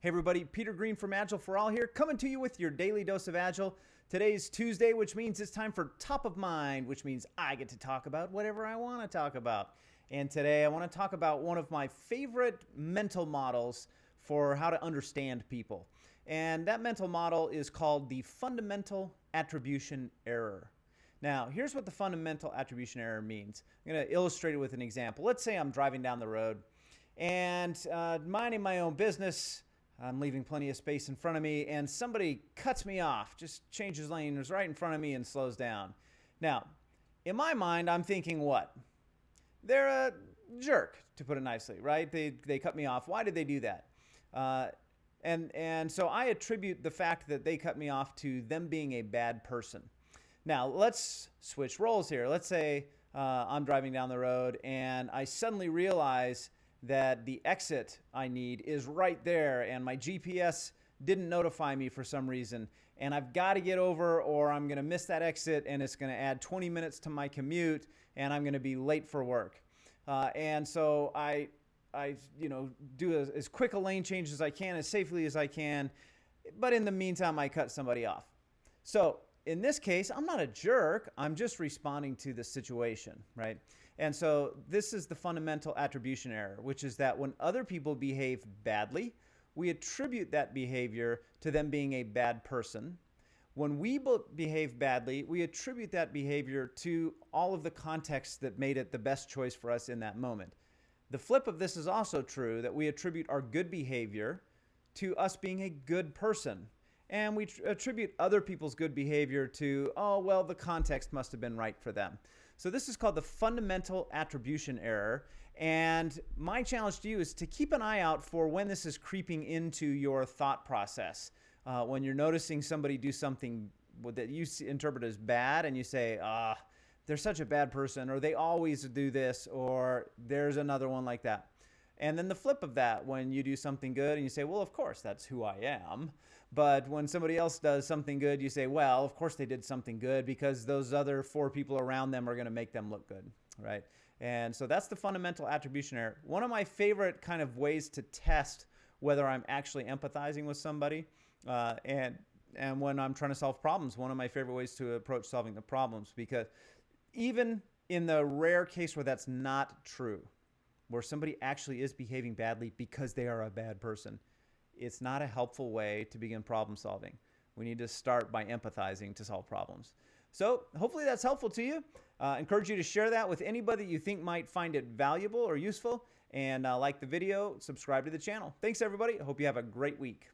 Hey everybody, Peter Green from Agile for All here, coming to you with your daily dose of Agile. Today's Tuesday, which means it's time for Top of Mind, which means I get to talk about whatever I want to talk about. And today I want to talk about one of my favorite mental models for how to understand people. And that mental model is called the fundamental attribution error. Now, here's what the fundamental attribution error means. I'm going to illustrate it with an example. Let's say I'm driving down the road and minding my own business. I'm leaving plenty of space in front of me, and somebody cuts me off, just changes lanes right in front of me and slows down. Now, in my mind, I'm thinking what? They're a jerk, to put it nicely, right? They cut me off. Why did they do that? And so I attribute the fact that they cut me off to them being a bad person. Now, let's switch roles here. Let's say I'm driving down the road, and I suddenly realize that the exit I need is right there, and my GPS didn't notify me for some reason, and I've got to get over or I'm going to miss that exit, and it's going to add 20 minutes to my commute, and I'm going to be late for work. And so I do as quick a lane change as I can, as safely as I can, but in the meantime, I cut somebody off. So in this case, I'm not a jerk. I'm just responding to the situation, right? And so this is the fundamental attribution error, which is that when other people behave badly, we attribute that behavior to them being a bad person. When we behave badly, we attribute that behavior to all of the context that made it the best choice for us in that moment. The flip of this is also true, that we attribute our good behavior to us being a good person. And we attribute other people's good behavior to, oh, well, the context must have been right for them. So this is called the fundamental attribution error. And my challenge to you is to keep an eye out for when this is creeping into your thought process. When you're noticing somebody do something that you interpret as bad and you say, they're such a bad person, or they always do this, or there's another one like that. And then the flip of that, when you do something good and you say, well, of course, that's who I am. But when somebody else does something good, you say, well, of course they did something good because those other 4 people around them are going to make them look good, right? And so that's the fundamental attribution error. One of my favorite kind of ways to test whether I'm actually empathizing with somebody and when I'm trying to solve problems, one of my favorite ways to approach solving the problems, because even in the rare case where that's not true, where somebody actually is behaving badly because they are a bad person, it's not a helpful way to begin problem solving. We need to start by empathizing to solve problems. So hopefully that's helpful to you. Encourage you to share that with anybody you think might find it valuable or useful. And like the video, subscribe to the channel. Thanks, everybody. I hope you have a great week.